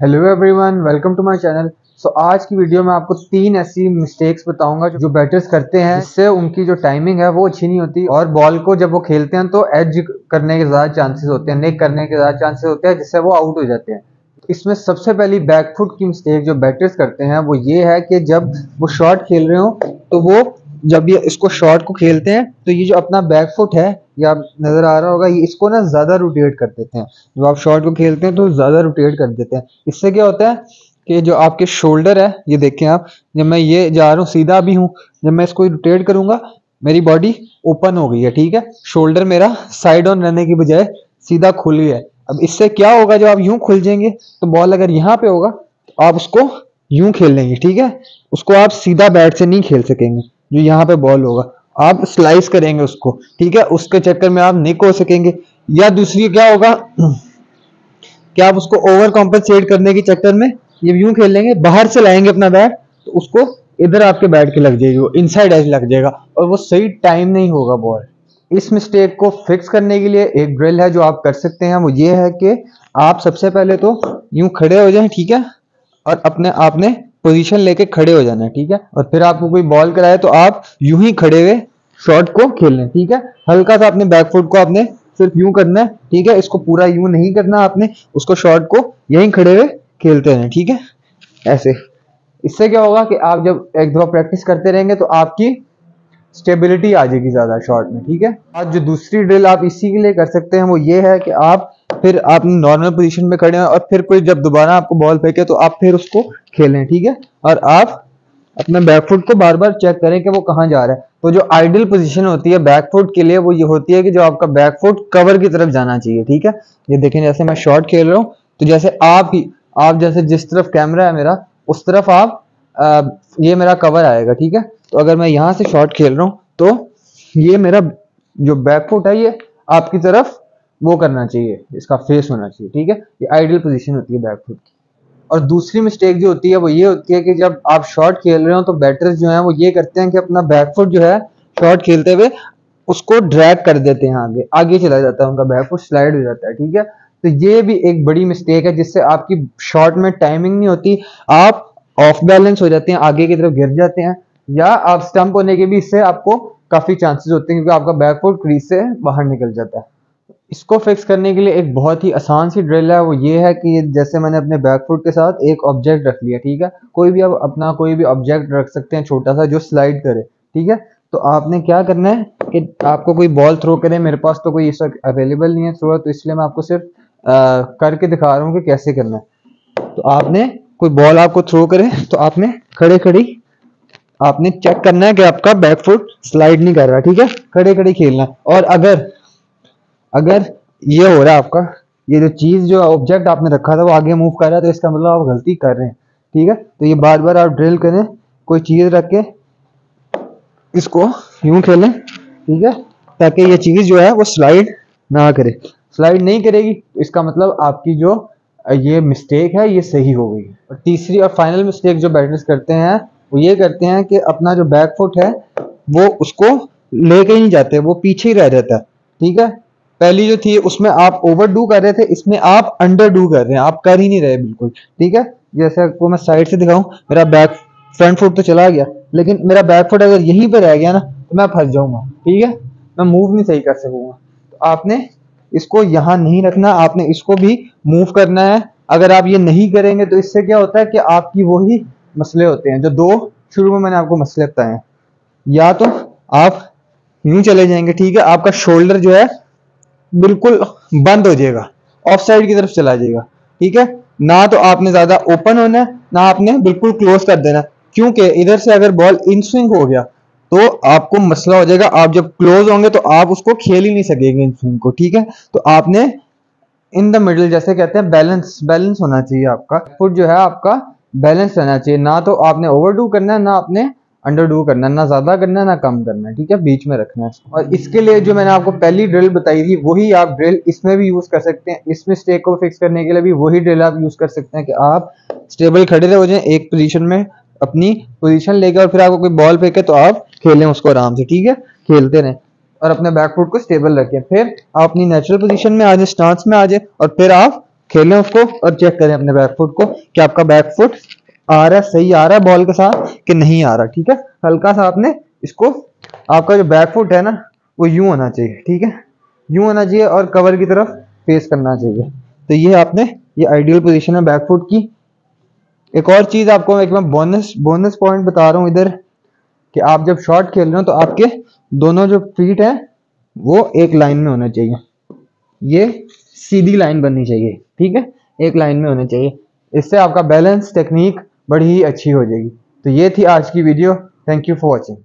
Hello everyone, welcome to my channel. आज की video में आपको 3 ऐसी मिस्टेक्स बताऊंगा जो बैटर्स करते हैं, जिससे उनकी जो टाइमिंग है वो अच्छी नहीं होती और बॉल को जब वो खेलते हैं तो एज करने के ज़्यादा चांसेस होते हैं, निक करने के ज़्यादा चांसेस होते हैं, जिससे वो आउट हो जाते हैं। इसमें सबसे पहली बैकफुट की मिस्टेक जो बैटर्स करते हैं वो ये है कि जब वो शॉट खेल रहे हो तो वो जब ये इसको शॉट को खेलते हैं तो ये जो अपना बैकफुट है, ये आप नजर आ रहा होगा, ये इसको ना ज्यादा रोटेट कर देते हैं। जब आप शॉट को खेलते हैं तो ज्यादा रोटेट कर देते हैं। इससे क्या होता है कि जो आपके शोल्डर है, ये देखें आप, जब मैं ये जा रहा हूँ सीधा भी हूँ, जब मैं इसको रोटेट करूंगा मेरी बॉडी ओपन हो गई है, ठीक है। शोल्डर मेरा साइड ऑन रहने की बजाय सीधा खुल गया है। अब इससे क्या होगा, जब आप यूं खुल जाएंगे तो बॉल अगर यहाँ पे होगा तो आप उसको यूं खेल लेंगे, ठीक है। उसको आप सीधा बैट से नहीं खेल सकेंगे। जो यहाँ पे बॉल होगा आप स्लाइस करेंगे उसको, ठीक है, उसके चक्कर में आप निक हो सकेंगे। या दूसरी क्या होगा कि आप उसको ओवर कॉम्पेंसेट करने के चक्कर में ये यूं खेल लेंगे, बाहर से लाएंगे अपना बैट तो उसको इधर आपके बैट के लग जाएगी, वो इनसाइड एज लग जाएगा और वो सही टाइम नहीं होगा बॉल। इस मिस्टेक को फिक्स करने के लिए एक ड्रिल है जो आप कर सकते हैं, वो ये है कि आप सबसे पहले तो यूं खड़े हो जाएं, ठीक है, और अपने आपने पोजीशन लेके खड़े हो जाना है, ठीक है। और फिर आपको कोई बॉल कराए तो आप यूं ही खड़े हुए शॉट को खेलना, ठीक है। हल्का सा अपने बैकफुट को आपने सिर्फ यूं करना है, ठीक है। इसको पूरा यूं नहीं करना आपने, उसको शॉट को यहीं खड़े हुए खेलते रहना, ठीक है, ऐसे। इससे क्या होगा कि आप जब एक दो प्रैक्टिस करते रहेंगे तो आपकी स्टेबिलिटी आ जाएगी ज्यादा शॉट में, ठीक है। आज जो दूसरी ड्रिल आप इसी के लिए कर सकते हैं वो ये है कि आप फिर आप नॉर्मल पोजीशन में खड़े हैं और फिर कोई जब दोबारा आपको बॉल फेंके तो आप फिर उसको खेलें, ठीक है। और आप अपने बैकफुट को बार बार चेक करें कि वो कहाँ जा रहा है। तो जो आइडियल पोजीशन होती है बैकफुट के लिए वो ये होती है कि जो आपका बैकफुट कवर की तरफ जाना चाहिए, ठीक है। ये देखें, जैसे मैं शॉट खेल रहा हूँ तो जैसे आप जैसे जिस तरफ कैमरा है मेरा उस तरफ आप ये मेरा कवर आएगा, ठीक है। तो अगर मैं यहाँ से शॉट खेल रहा हूँ तो ये मेरा जो बैकफुट है ये आपकी तरफ वो करना चाहिए, इसका फेस होना चाहिए, ठीक है। ये आइडियल पोजीशन होती है बैकफुट की। और दूसरी मिस्टेक जो होती है वो ये होती है कि जब आप शॉट खेल रहे हो तो बैटर्स जो हैं वो ये करते हैं कि अपना बैकफुट जो है शॉट खेलते हुए उसको ड्रैग कर देते हैं, आगे आगे चला जाता है, उनका बैकफुट स्लाइड हो जाता है, ठीक है। तो ये भी एक बड़ी मिस्टेक है जिससे आपकी शॉट में टाइमिंग नहीं होती, आप ऑफ बैलेंस हो जाते हैं, आगे की तरफ गिर जाते हैं, या आप स्टंप होने के भी इससे आपको काफी चांसेस होते हैं क्योंकि आपका बैकफुट क्रीज से बाहर निकल जाता है। इसको फिक्स करने के लिए एक बहुत ही आसान सी ड्रिल है, वो ये है कि जैसे मैंने अपने बैकफुट के साथ एक ऑब्जेक्ट रख लिया, ठीक है। कोई भी आप अपना कोई भी ऑब्जेक्ट रख सकते हैं छोटा सा जो स्लाइड करे, ठीक है। तो आपने क्या करना है कि आपको कोई बॉल थ्रो करे, मेरे पास तो कोई इस वक्त अवेलेबल नहीं है थ्रो, तो इसलिए मैं आपको सिर्फ करके दिखा रहा हूँ कि कैसे करना है। तो आपने कोई बॉल आपको थ्रो करे तो आपने खड़े खड़ी आपने चेक करना है कि आपका बैकफुट स्लाइड नहीं कर रहा, ठीक है। खड़े खड़े खेलना। और अगर अगर ये हो रहा है आपका, ये जो चीज जो ऑब्जेक्ट आपने रखा था वो आगे मूव कर रहा है तो इसका मतलब आप गलती कर रहे हैं, ठीक है। तो ये बार बार आप ड्रिल करें, कोई चीज रख के इसको यूं खेलें, ठीक है, ताकि ये चीज जो है वो स्लाइड ना करे। स्लाइड नहीं करेगी तो इसका मतलब आपकी जो ये मिस्टेक है ये सही हो गई। और तीसरी और फाइनल मिस्टेक जो बैटर्स करते हैं वो ये करते हैं कि अपना जो बैकफुट है वो उसको लेके ही नहीं जाते, वो पीछे ही रह जाता है, ठीक है। पहली जो थी उसमें आप ओवर डू कर रहे थे, इसमें आप अंडर डू कर रहे हैं, आप कर ही नहीं रहे बिल्कुल, ठीक है। जैसे आपको मैं साइड से दिखाऊं, मेरा बैक फ्रंट फुट तो चला गया लेकिन मेरा बैक फुट अगर यहीं पे रह गया ना तो मैं फंस जाऊंगा, ठीक है, मैं मूव नहीं सही कर सकूंगा। तो आपने इसको यहाँ नहीं रखना, आपने इसको भी मूव करना है। अगर आप ये नहीं करेंगे तो इससे क्या होता है कि आपकी वही मसले होते हैं जो दो शुरू में मैंने आपको मसले बताए हैं। या तो आप यूं चले जाएंगे, ठीक है, आपका शोल्डर जो है बिल्कुल बंद हो जाएगा, ऑफ साइड की तरफ चला जाएगा, ठीक है। ना तो आपने ज्यादा ओपन होना है ना आपने बिल्कुल क्लोज कर देना, क्योंकि इधर से अगर बॉल इन स्विंग हो गया तो आपको मसला हो जाएगा, आप जब क्लोज होंगे तो आप उसको खेल ही नहीं सकेंगे इन स्विंग को, ठीक है। तो आपने इन द मिडिल, जैसे कहते हैं, बैलेंस बैलेंस होना चाहिए, आपका फुट जो है आपका बैलेंस रहना चाहिए। ना तो आपने ओवर डू करना है ना आपने अंडर डू करना है, ना ज्यादा करना है ना कम करना है, ठीक है, बीच में रखना है। और इसके लिए जो मैंने आपको पहली ड्रिल बताई थी वही आप ड्रिल इसमें भी यूज कर सकते हैं। इस मिस्टेक को फिक्स करने के लिए भी वही ड्रिल आप यूज कर सकते हैं कि आप स्टेबल खड़े हो जाए एक पोजीशन में, अपनी पोजीशन लेकर, और फिर आपको कोई बॉल फेंके तो आप खेलें उसको आराम से, ठीक है, खेलते रहें और अपने बैकफुट को स्टेबल रखें। फिर आप अपनी नेचुरल पोजीशन में आ जाए, स्टांस में आ जाए और फिर आप खेलें उसको और चेक करें अपने बैक फुट को कि आपका बैक फुट आ रहा है, सही आ रहा है बॉल के साथ कि नहीं आ रहा। ठीक है, हल्का सा आपने इसको, आपका जो बैक फुट है ना वो यूं होना चाहिए। ठीक है, यूं होना चाहिए और कवर की तरफ फेस करना चाहिए। तो ये आपने, ये आइडियल पोजीशन है बैक फुट की। एक और चीज आपको एक मैं बोनस पॉइंट बता रहा हूँ इधर, कि आप जब शॉट खेल रहे हो तो आपके दोनों जो फीट हैं वो एक लाइन में होना चाहिए, ये सीधी लाइन बननी चाहिए। ठीक है, एक लाइन में होना चाहिए, इससे आपका बैलेंस टेक्निक बड़ी ही अच्छी हो जाएगी। तो ये थी आज की video. Thank you for watching.